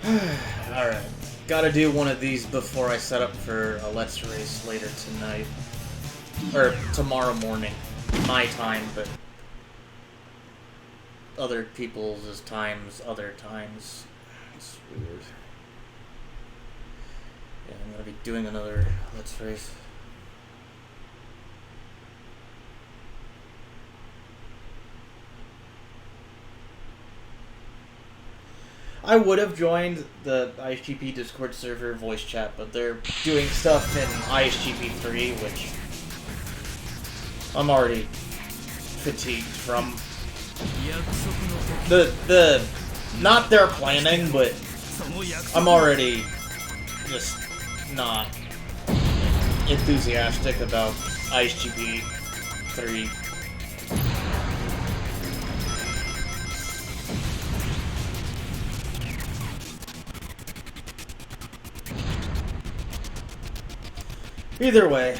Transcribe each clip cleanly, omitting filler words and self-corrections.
Alright. Gotta do one of these before I set up for a Let's Race later tonight. Or tomorrow morning. My time, but other people's times, other times. It's weird. Yeah, I'm gonna be doing another Let's Race. I would have joined the ISGP Discord server voice chat, but they're doing stuff in ISGP 3, which I'm already fatigued from. The not their planning, but I'm already just not enthusiastic about ISGP 3. Either way.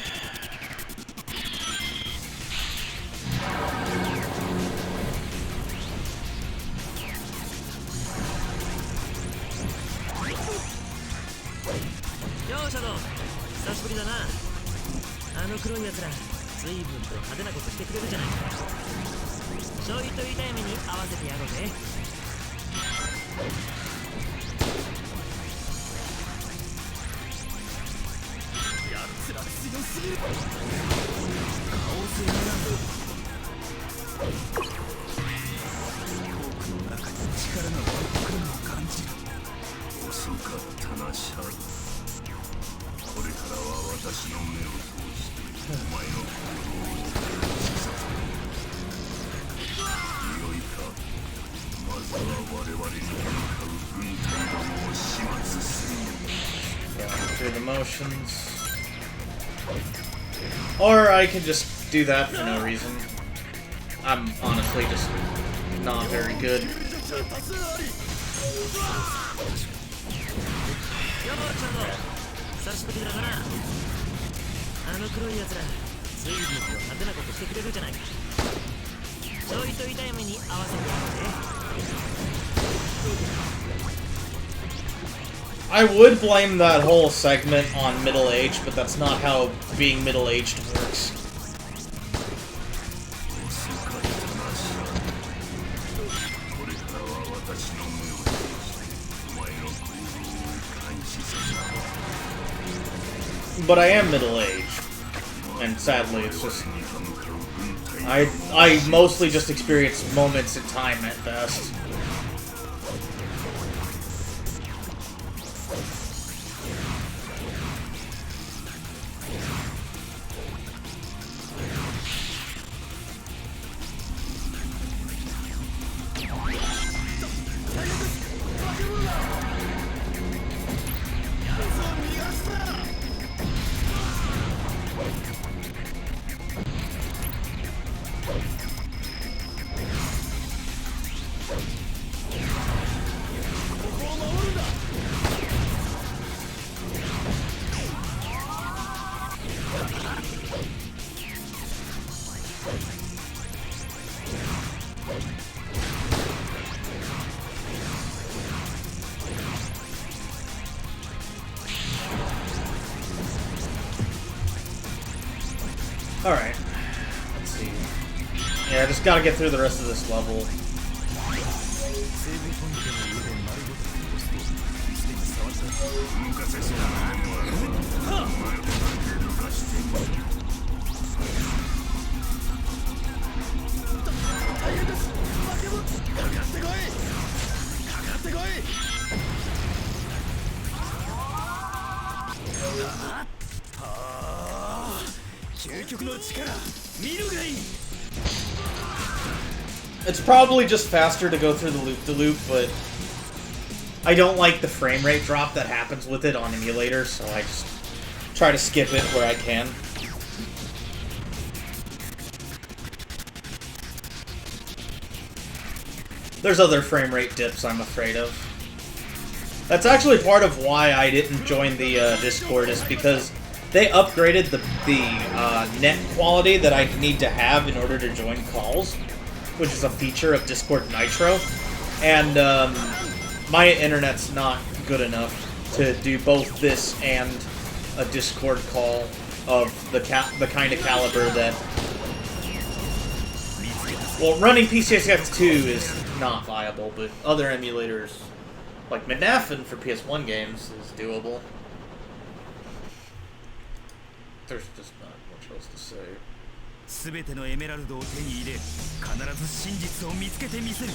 Through the motions. Or I can just do that for no reason. I'm honestly just not very good. I would blame that whole segment on middle age, but that's not how being middle-aged works. But I am middle-aged, and sadly it's just... I mostly just experience moments in time at best. Alright. Let's see. Yeah, I just gotta get through the rest of this level. It's probably just faster to go through the loop-de-loop, but I don't like the frame rate drop that happens with it on emulator, so I just try to skip it where I can. There's other frame rate dips I'm afraid of. That's actually part of why I didn't join the Discord, is because they upgraded the net quality that I need to have in order to join calls, which is a feature of Discord Nitro, and my internet's not good enough to do both this and a Discord call of the kind of caliber that... Well, running PCSX2 is not viable, but other emulators, like mid-life-induced for PS1 games, is doable. There's just not much else to say. 全てのエメラルドを手に入れ、必ず真実を見つけてみせる。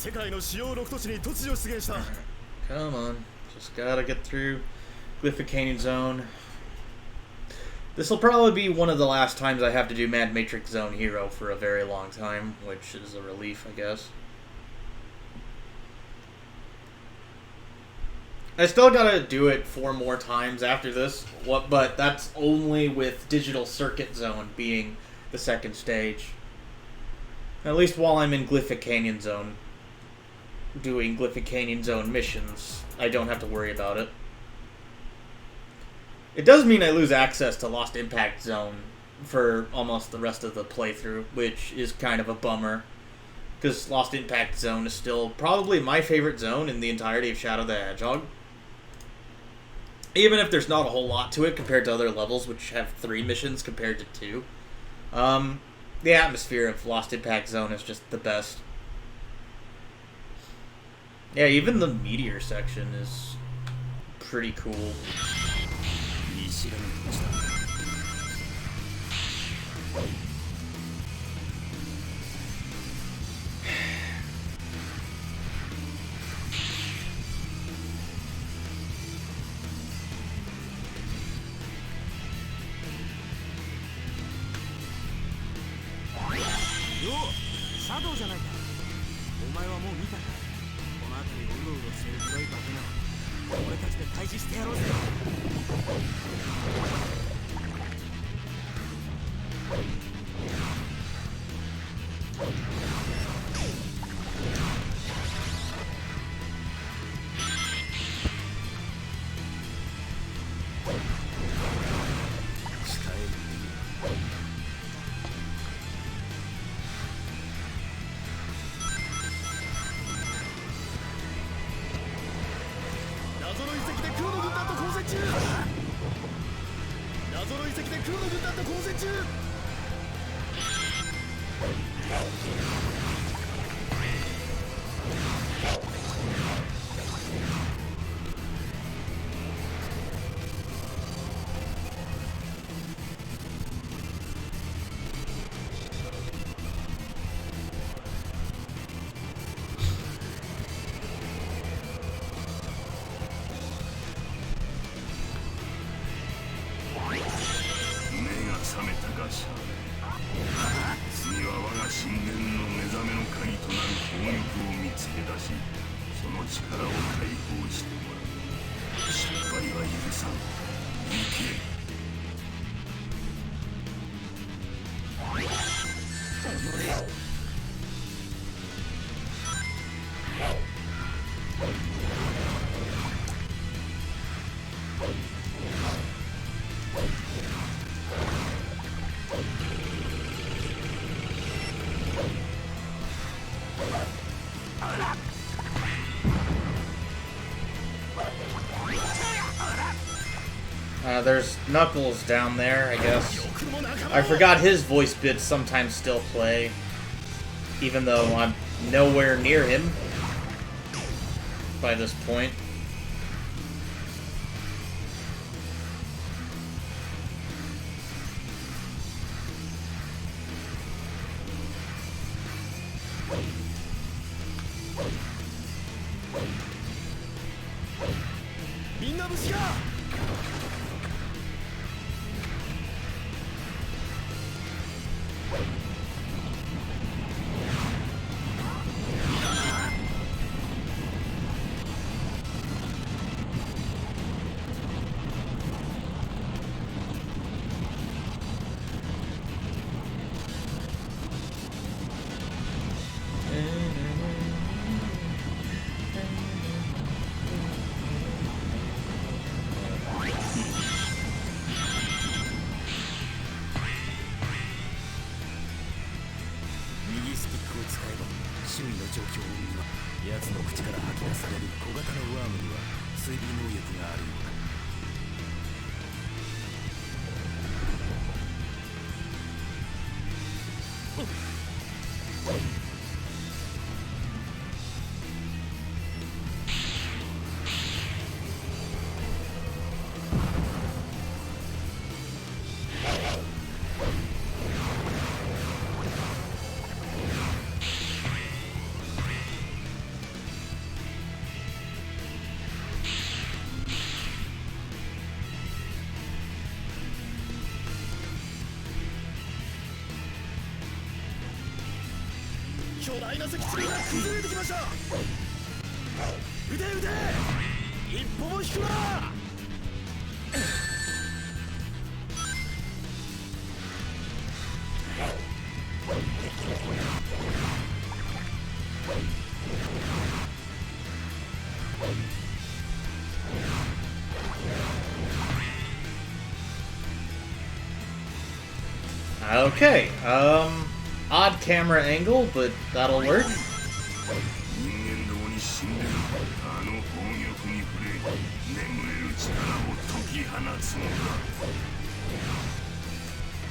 世界の主要6都市に突如出現した。 Come on, just gotta get through Glyphic Zone. This will probably be one of the last times I have to do Mad Matrix Zone Hero for a very long time, which is a relief, I guess. I still gotta do it 4 more times after this, but that's only with Digital Circuit Zone being the second stage. At least while I'm in Glyphic Canyon Zone, doing Glyphic Canyon Zone missions, I don't have to worry about it. It does mean I lose access to Lost Impact Zone for almost the rest of the playthrough, which is kind of a bummer, because Lost Impact Zone is still probably my favorite zone in the entirety of Shadow the Hedgehog. Even if there's not a whole lot to it compared to other levels, which have 3 missions compared to 2. The atmosphere of Lost Impact Zone is just the best. Yeah, even the meteor section is pretty cool. Yo, Shadow じゃないか。お前はもう見たか。この辺りをうろうろしてる黒い化け物。俺たちで退治してやろうぜ。謎の遺跡で黒の軍団と交戦中。謎の遺跡で黒の軍団と交戦中。次は我が神殿の目覚めの鍵となる攻撃を見つけ出し、その力を解放してもらう。失敗は許さん。行け。There's Knuckles down there, I guess. I forgot his voice bits sometimes still play, even though I'm nowhere near him by this point. スの口から吐き出される小型のワームには追尾能力があるようだ。巨大な石柱が崩れてきました。撃て撃て、一歩も引くな。Okay, odd camera angle, but that'll work. 人間どもに死んでるあの宝玉に触れ眠れる力を解き放つのだ。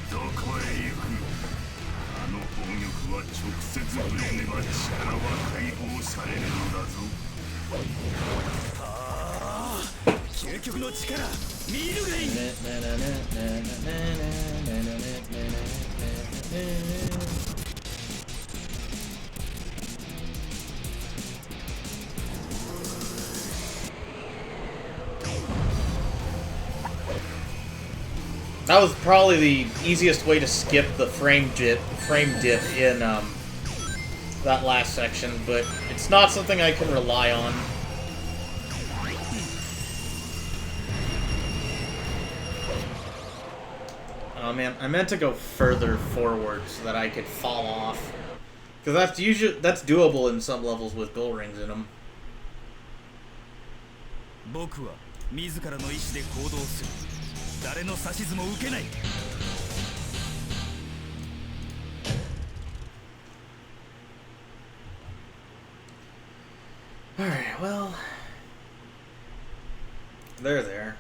どこへ行く。あの宝玉は直接触れねば力は解放されるのだぞ。究極の力見るがいい。That was probably the easiest way to skip the frame dip in that last section, but it's not something I can rely on. Oh man, I meant to go further forward so that I could fall off, because that's doable in some levels with gold rings in them. 僕は自らの意志で行動する。誰の指図も受けない。Alright, well, they're there.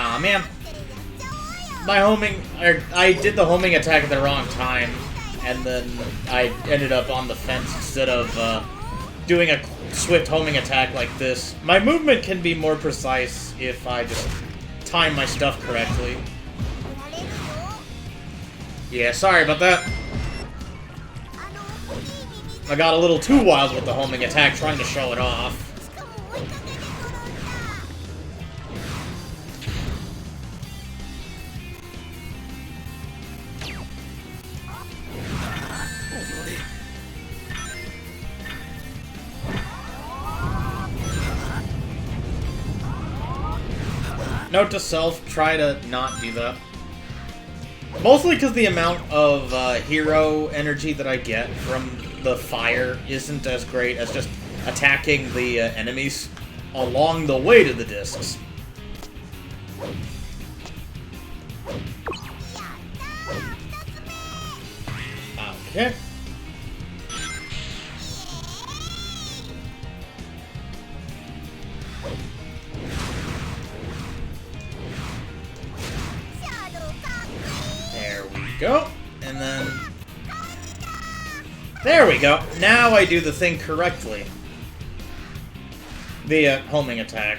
Aw, man. my homing, I did the homing attack at the wrong time, and then I ended up on the fence instead of doing a swift homing attack like this. My movement can be more precise if I just time my stuff correctly. Yeah, sorry about that. I got a little too wild with the homing attack, trying to show it off. Note to self, try to not do that. Mostly because the amount of hero energy that I get from the fire isn't as great as just attacking the enemies along the way to the discs. Okay. Go, and then... There we go! Now I do the thing correctly. The homing attack.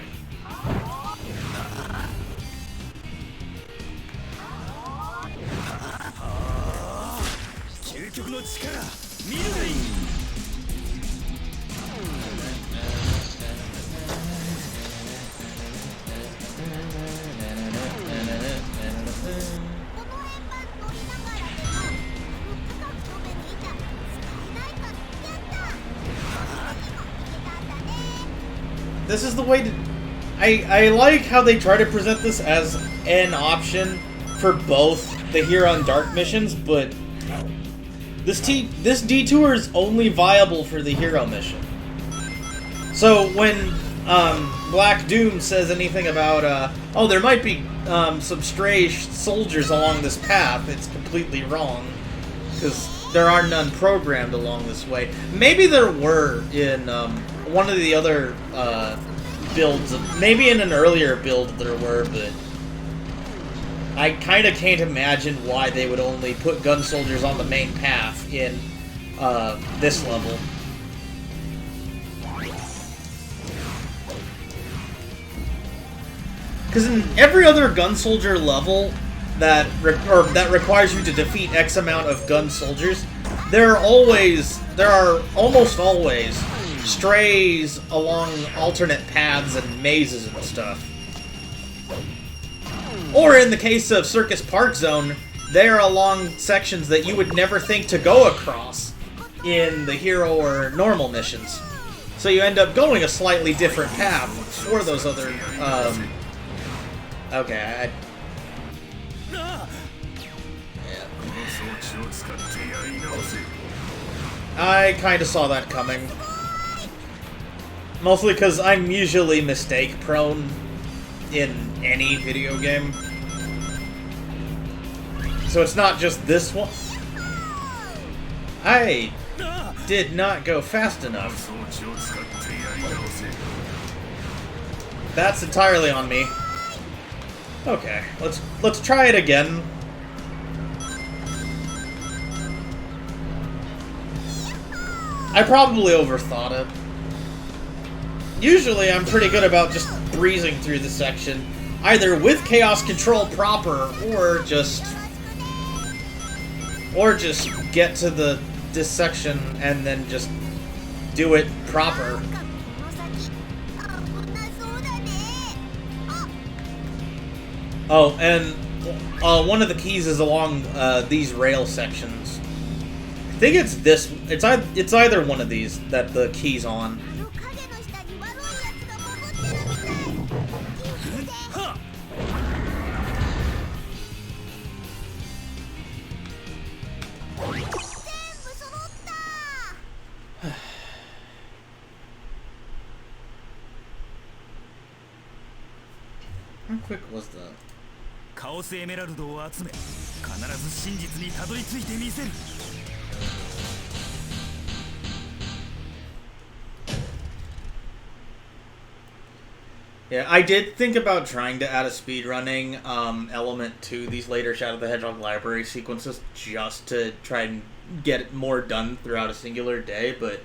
This is the way to... I like how they try to present this as an option for both the Hero and Dark missions, but this detour is only viable for the Hero mission. So when Black Doom says anything about, oh, there might be some stray soldiers along this path, it's completely wrong, because there are none programmed along this way. Maybe there were in one of the other builds, maybe in an earlier build there were, but I kind of can't imagine why they would only put gun soldiers on the main path in this level. Because in every other gun soldier level that requires you to defeat X amount of gun soldiers, there are almost always strays along alternate paths and mazes and stuff. Or in the case of Circus Park Zone, they're along sections that you would never think to go across in the Hero or normal missions. So you end up going a slightly different path for those other, okay, I kind of saw that coming. Mostly because I'm usually mistake-prone in any video game. So it's not just this one. I did not go fast enough. That's entirely on me. Okay, let's try it again. I probably overthought it. Usually I'm pretty good about just breezing through the section, either with Chaos Control proper, or just get to this section and then just do it proper. Oh, and one of the keys is along these rail sections. I think it's this. It's either one of these that the key's on. How quick was that? カオスエメラルドを集め、必ず真実にたどり着いてみせる。Yeah, I did think about trying to add a speedrunning element to these later Shadow the Hedgehog library sequences just to try and get more done throughout a singular day, but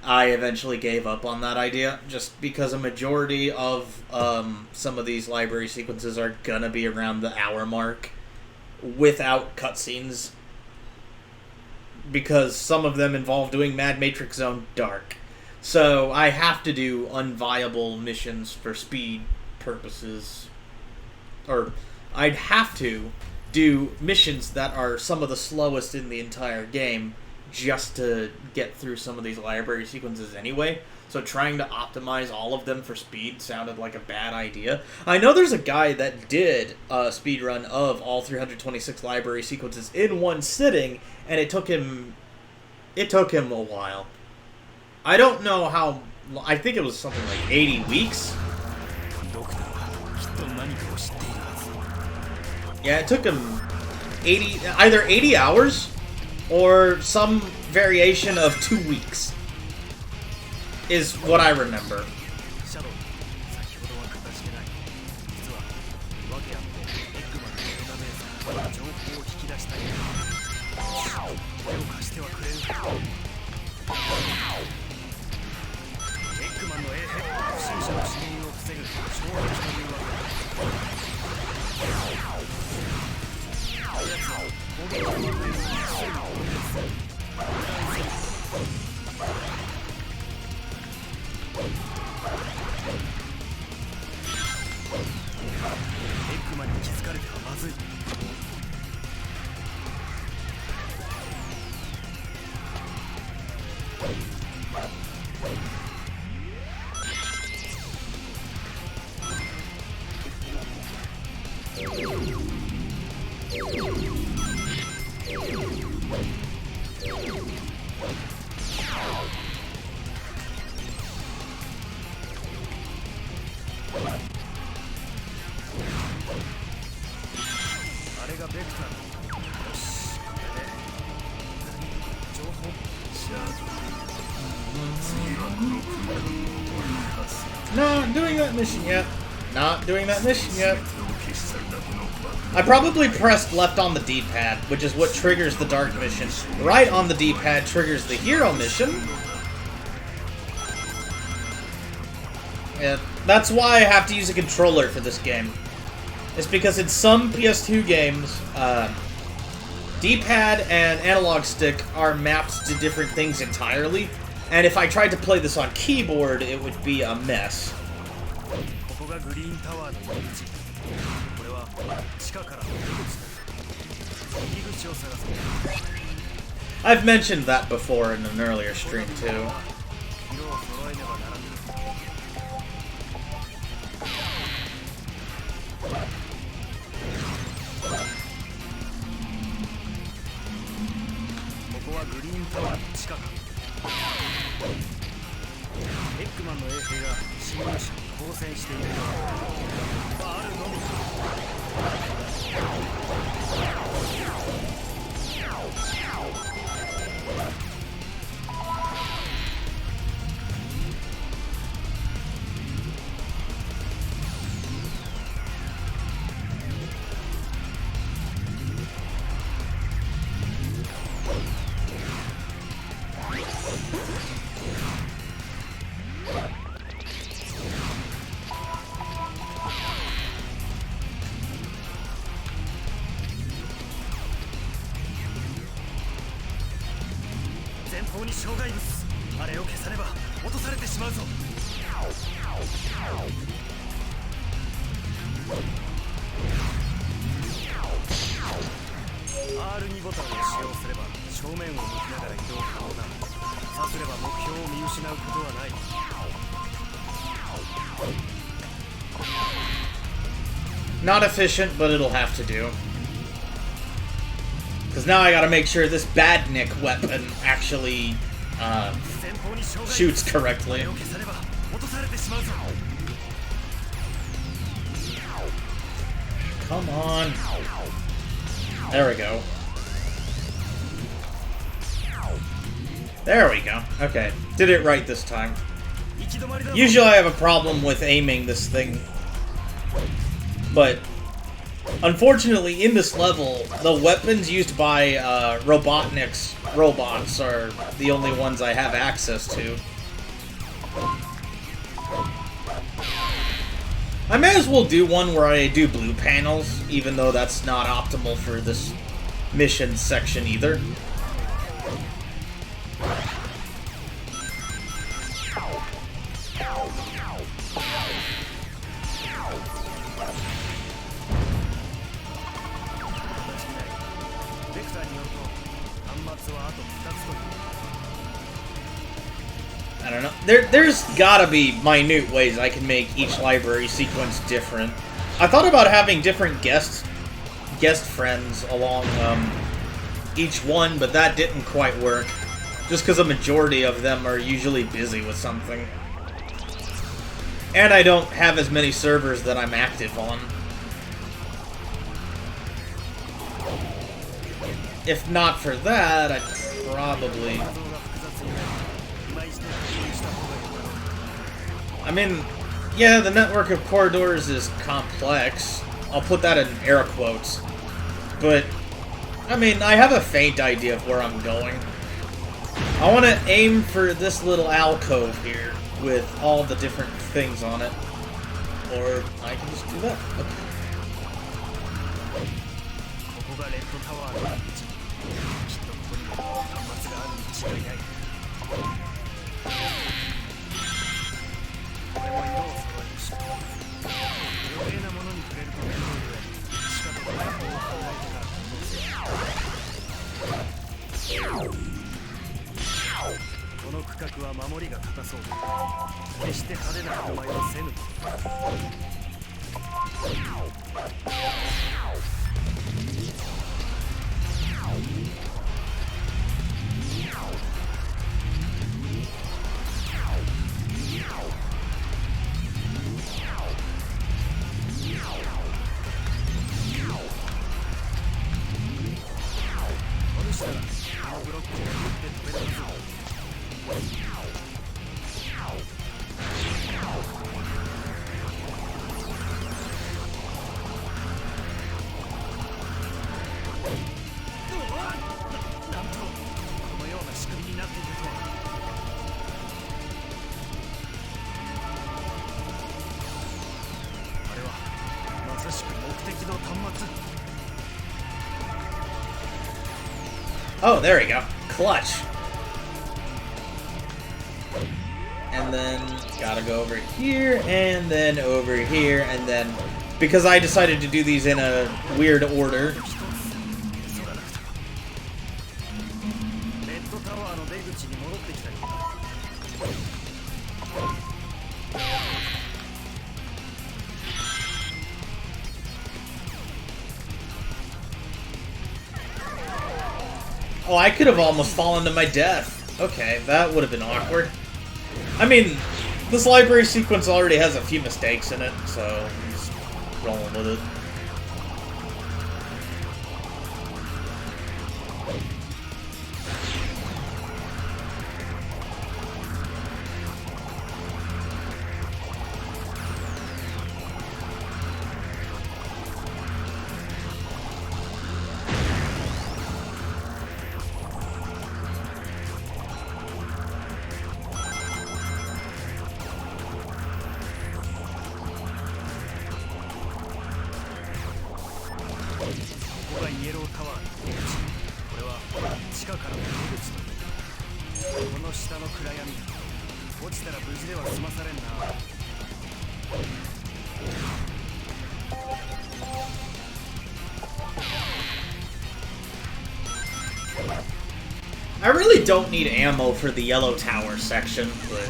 I eventually gave up on that idea just because a majority of some of these library sequences are gonna be around the hour mark without cutscenes, because some of them involve doing Mad Matrix Zone Dark. So I have to do unviable missions for speed purposes. Or I'd have to do missions that are some of the slowest in the entire game just to get through some of these library sequences anyway. So trying to optimize all of them for speed sounded like a bad idea. I know there's a guy that did a speedrun of all 326 library sequences in one sitting, and it took him a while. I don't know how... I think it was something like 80 weeks. Yeah, it took him either 80 hours or some variation of 2 weeks is what I remember. シャドウ先ほどは形けない実は訳あってエッグマンのデータベースから情報を引き出したい手を貸してはくれるエッグマンの衛兵不審者の侵入を防ぐ衝撃というわけだ。あやつは攻撃を与える一種の攻撃するエッグマンに気づかれてはまずい。あれがベクター。よし、これで情報。Not doing that mission yet. Not doing that mission yet. I probably pressed left on the D-pad, which is what triggers the dark mission. Right on the D-pad triggers the hero mission. Yeah, that's why I have to use a controller for this game. It's because in some PS2 games, D-pad and analog stick are mapped to different things entirely, and if I tried to play this on keyboard, it would be a mess. I've mentioned that before in an earlier stream, too. Not efficient, but it'll have to do. Because now I gotta make sure this badnik weapon actually shoots correctly. Come on. There we go. There we go. Okay. Did it right this time. Usually I have a problem with aiming this thing, but unfortunately in this level, the weapons used by Robotnik's robots are the only ones I have access to. I may as well do one where I do blue panels, even though that's not optimal for this mission section either. I don't know. There's gotta be minute ways I can make each library sequence different. I thought about having different guest friends along each one, but that didn't quite work. Just because a majority of them are usually busy with something. And I don't have as many servers that I'm active on. If not for that, I'd probably... I mean, yeah, the network of corridors is complex. I'll put that in air quotes. But, I mean, I have a faint idea of where I'm going. I want to aim for this little alcove here with all the different things on it. Or I can just do that. Okay. Oh, there we go. Clutch. And then gotta go over here, and then over here, and then... Because I decided to do these in a weird order. Oh, I could have almost fallen to my death. Okay, that would have been awkward. I mean, this library sequence already has a few mistakes in it, so I'm just rolling with it. I really don't need ammo for the yellow tower section, but...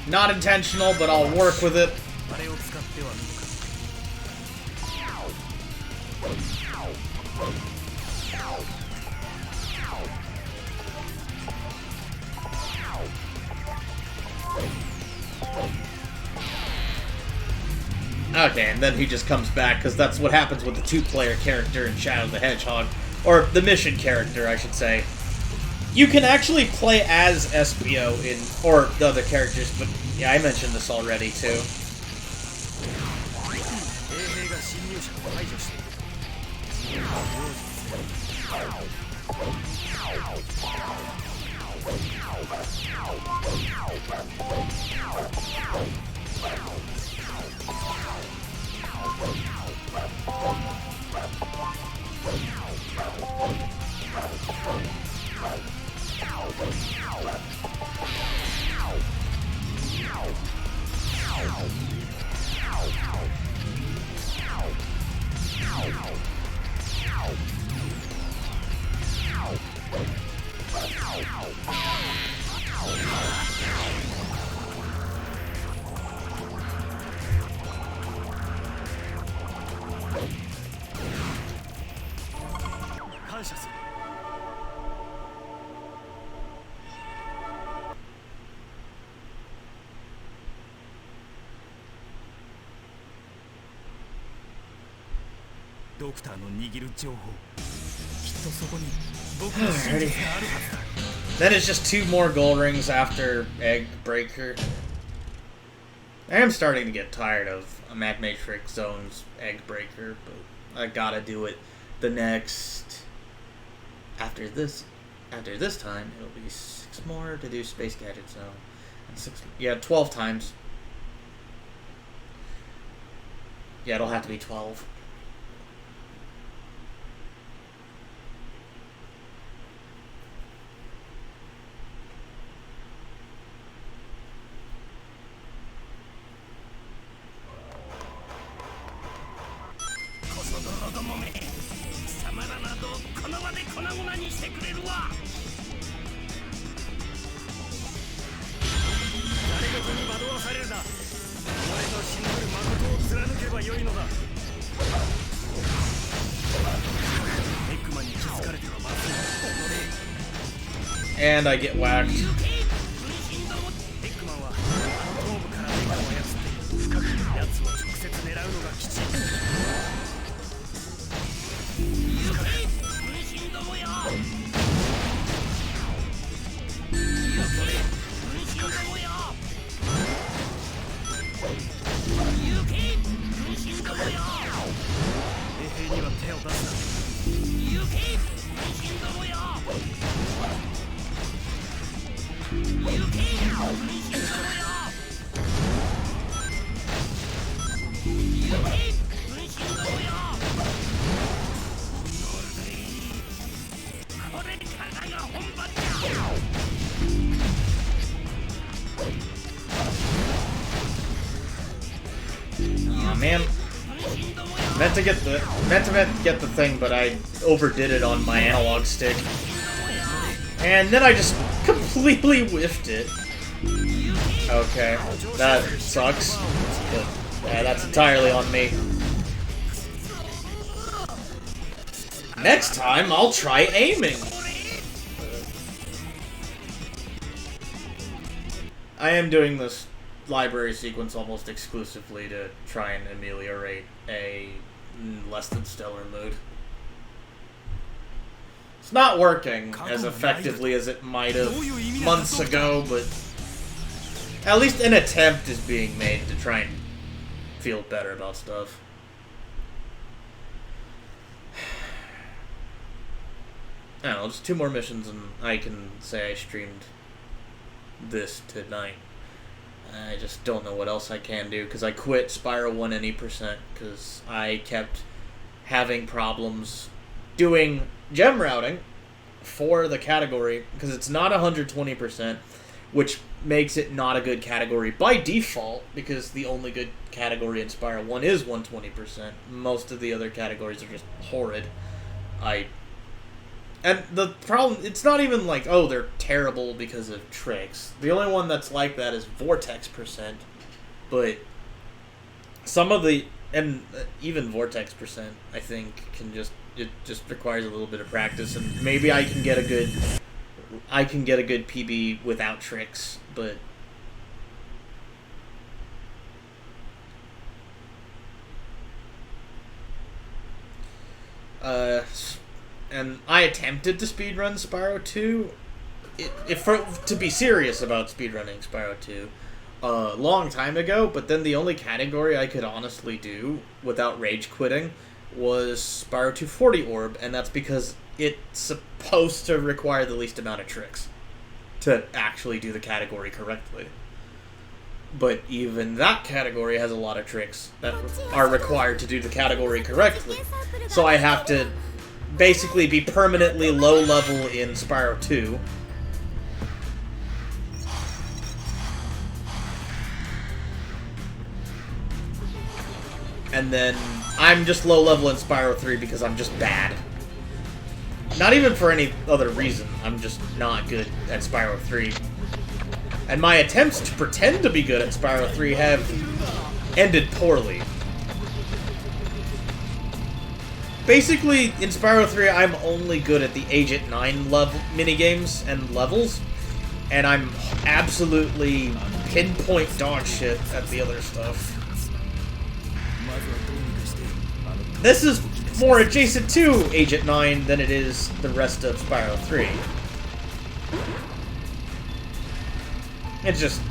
Not intentional, but I'll work with it. Okay, and then he just comes back, because that's what happens with the two-player character in Shadow the Hedgehog. Or the mission character, I should say. You can actually play as Espio in, or the other characters, but yeah, I mentioned this already, too. 衛兵が侵入者を排除している。感謝する。ドクターの握る情報、きっとそこに僕の真実があるはずだ。Then it's just 2 more gold rings after Egg Breaker. I am starting to get tired of a Matrix Zone's Egg Breaker, but I gotta do it the next... After this time, it'll be 6 more to do Space Gadget Zone. And 6, yeah, 12 times. Yeah, it'll have to be 12. And I get whacked. Aw, man. Meant to get the thing, but I overdid it on my analog stick. And then I just completely whiffed it. Okay, that sucks. But, yeah, that's entirely on me. Next time, I'll try aiming. I am doing this library sequence almost exclusively to try and ameliorate a less than stellar mood. It's not working as effectively as it might have months ago, but at least an attempt is being made to try and feel better about stuff. I don't know, just 2 more missions and I can say I streamed this tonight. I just don't know what else I can do, because I quit Spiral 1 any percent, because I kept having problems doing gem routing for the category, because it's not 120%, which makes it not a good category by default, because the only good category in Spiral 1 is 120%. Most of the other categories are just horrid. And the problem, it's not even like, oh, they're terrible because of tricks. The only one that's like that is Vortex %. But some of the, and even Vortex %, I think, it just requires a little bit of practice. And maybe I can get a good PB without tricks, but and I attempted to speedrun Spyro 2. To be serious about speedrunning Spyro 2, a long time ago, but then the only category I could honestly do without rage quitting was Spyro 240 Orb, and that's because it's supposed to require the least amount of tricks to actually do the category correctly. But even that category has a lot of tricks that are required to do the category correctly. So I have to basically be permanently low level in Spyro 2. And then I'm just low level in Spyro 3 because I'm just bad. Not even for any other reason. I'm just not good at Spyro 3. And my attempts to pretend to be good at Spyro 3 have ended poorly. Basically, in Spyro 3, I'm only good at the Agent 9 level minigames and levels, and I'm absolutely pinpoint dog shit at the other stuff. This is more adjacent to Agent 9 than it is the rest of Spyro 3. It's just...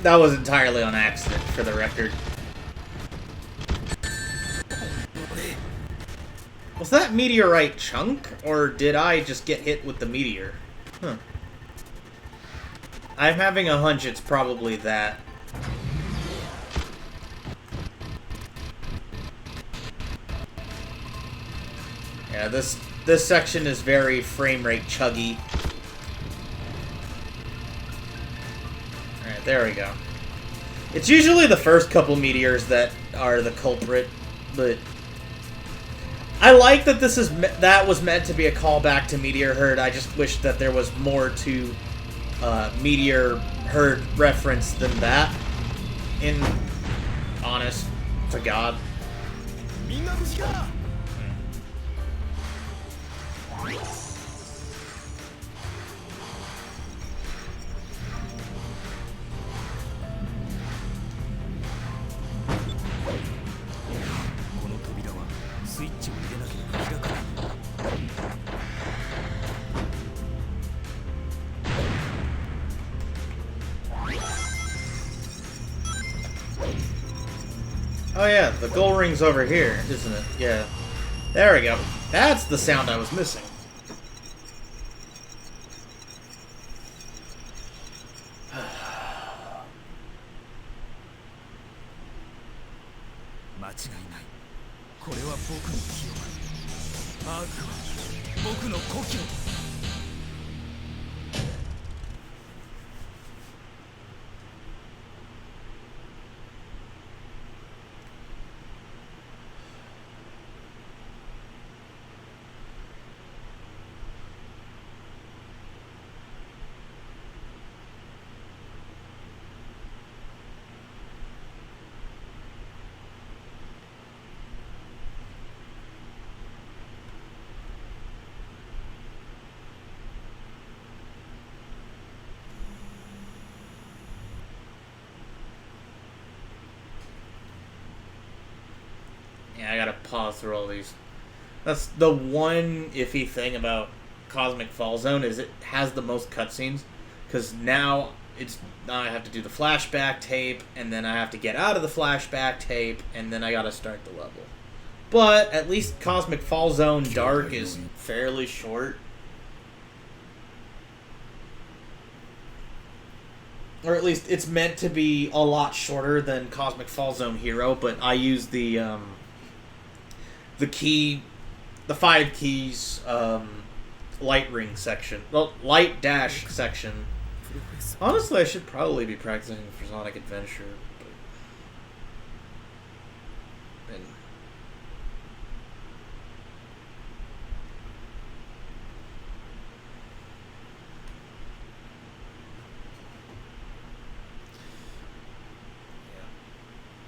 That was entirely on accident, for the record. Was that meteorite chunk, or did I just get hit with the meteor? Huh. I'm having a hunch it's probably that. Yeah, this section is very frame rate chuggy. Alright, there we go. It's usually the first couple meteors that are the culprit, but I like that that was meant to be a callback to Meteor Herd. I just wish that there was more to Meteor Herd reference than that. In honest to God. Oh yeah, the gold ring's over here, isn't it? Yeah. There we go. That's the sound I was missing. 間違いない。これは僕の記憶。アークは僕の故郷。Yeah, I gotta pause through all these. That's the one iffy thing about Cosmic Fall Zone is it has the most cutscenes, because now I have to do the flashback tape, and then I have to get out of the flashback tape, and then I gotta start the level. But at least Cosmic Fall Zone Dark is fairly short. Or at least it's meant to be a lot shorter than Cosmic Fall Zone Hero, but I use the 5 keys, light ring section. Well, light dash section. Honestly, I should probably be practicing for Sonic Adventure. But,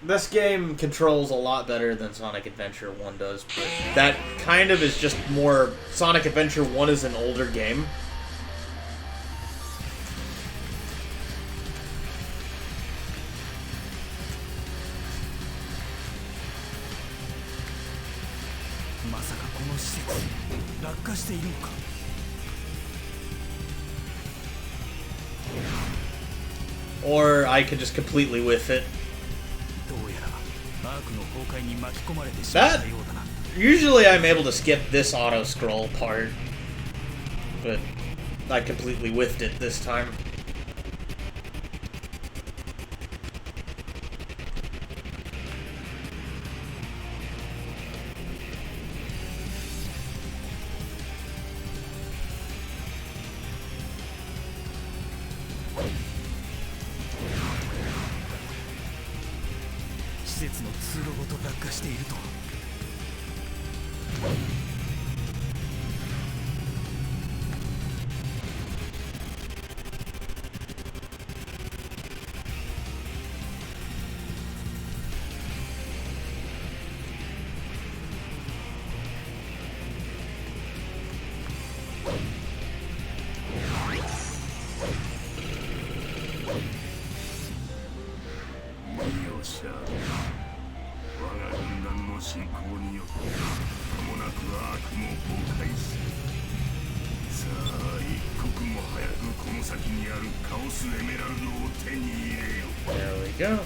this game controls a lot better than Sonic Adventure 1 does, but that kind of is just more... Sonic Adventure 1 is an older game. Or I could just completely whiff it. That, usually I'm able to skip this auto-scroll part, but I completely whiffed it this time. There we go.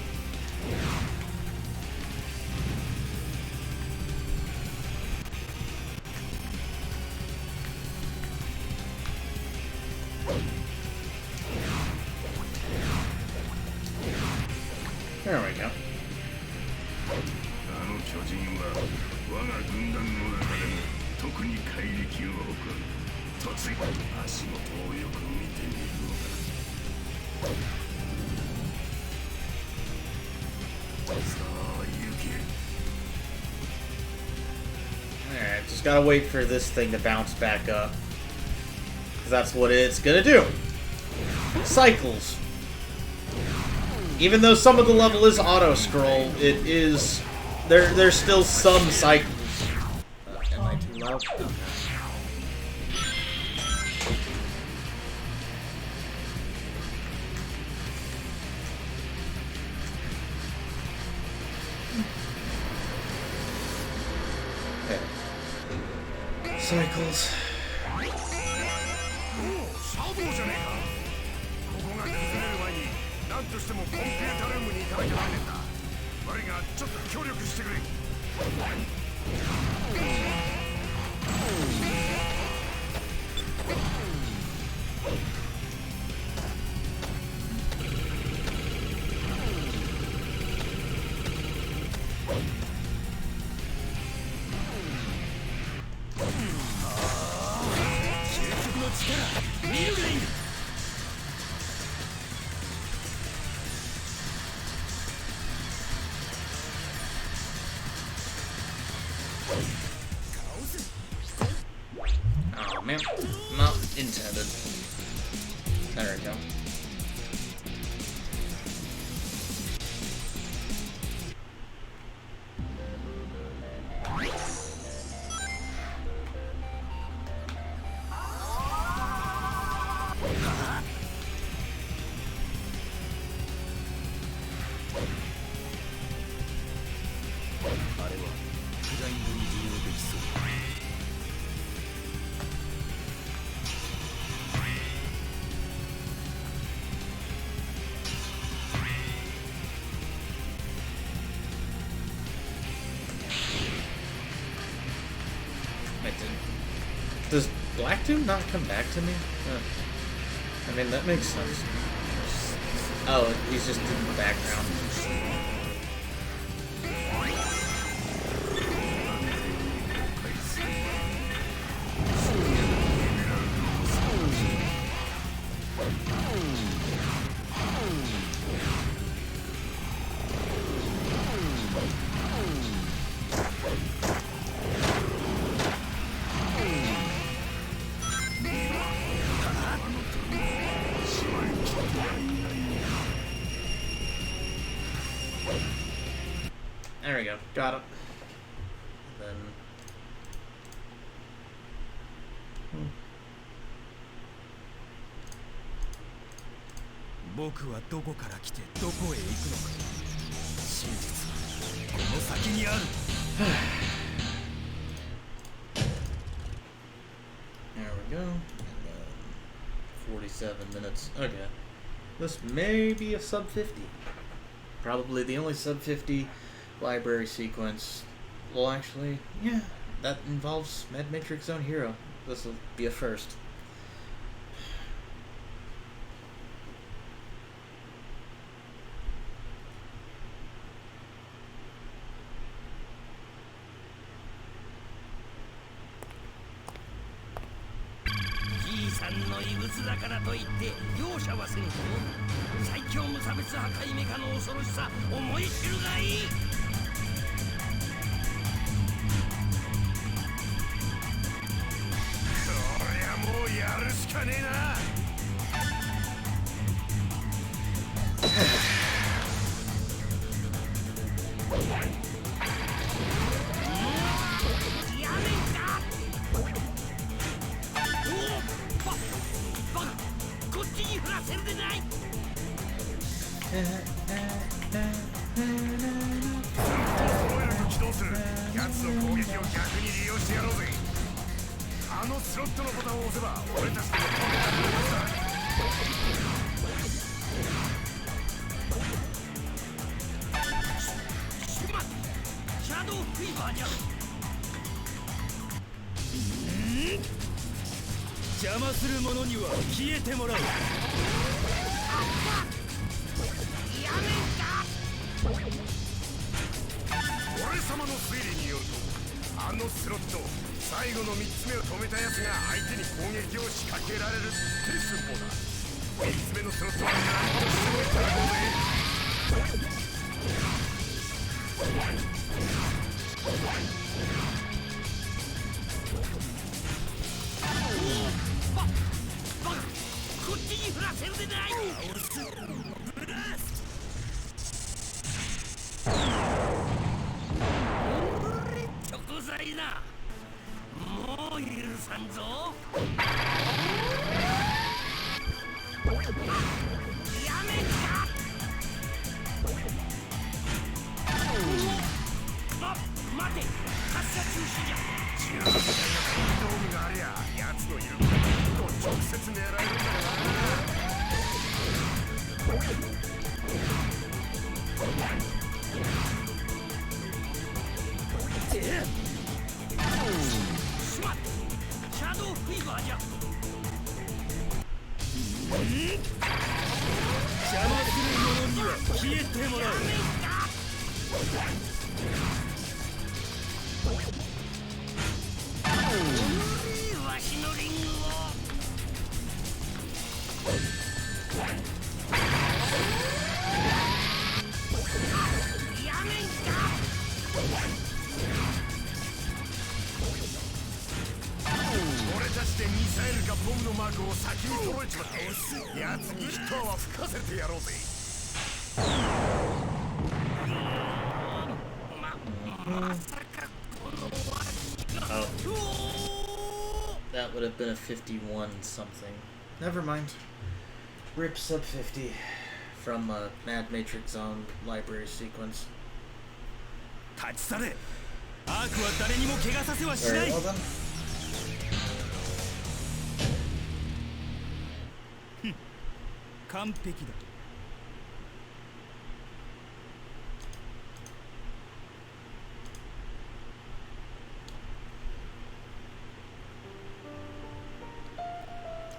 There we go. Alright, just gotta wait for this thing to bounce back up. Because that's what it's gonna do. Cycles. Even though some of the level is auto-scroll, it is... There's still some cycles. Am I too loud? Okay. Cycles. シャドウじゃねえか。ここが崩れる前に何としてもコンピュータルームに行かなきゃなんねえんだ。悪いがちょっと協力してくれ。man. Not intended. There we go. Does Black Doom not come back to me? I mean, that makes sense. Oh, he's just in the background. There we go. Got it. Then... 僕はどこから来てどこへ行くのか。真実はこの先にある。There we go. And then 47 minutes. Okay. This may be a sub 50. Probably the only sub 50 library sequence. Well, actually, yeah, that involves Mid-Matrix Zone Hero. This will be a first. 覚えちまって奴に一泡吹かせてやろうぜ。 Oh. That would have been a 51 something. Never mind. Rip sub 50 from Mad Matrix Zone library sequence. 立ち去れ。アークは誰にも怪我させはしない。 Very well then. 完璧だ。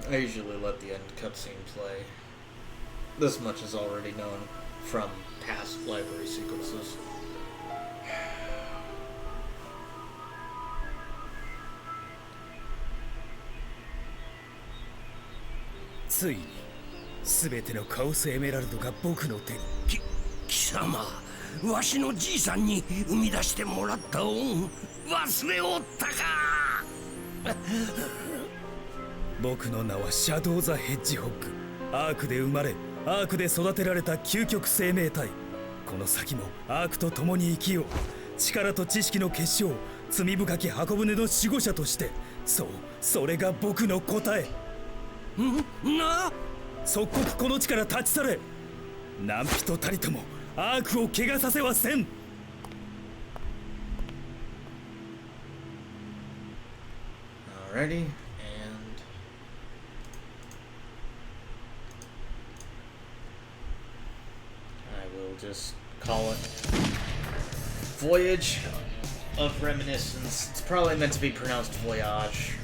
I usually let the end cutscene play. This much is already known from past library sequences. ついに全てのカオスエメラルドが僕の手に。貴様、わしのじいさんに生み出してもらった恩忘れおったか。僕の名はシャドウ・ザ・ヘッジホッグ。アークで生まれアークで育てられた究極生命体。この先もアークと共に生きよう。力と知識の結晶、罪深き箱舟の守護者として。そう、それが僕の答え。な、即刻この地から立ち去れ。何人たりともアークを怪我させはせん。 Alrighty, and I will just call it Voyage of Reminiscence. It's probably meant to be pronounced Voyage.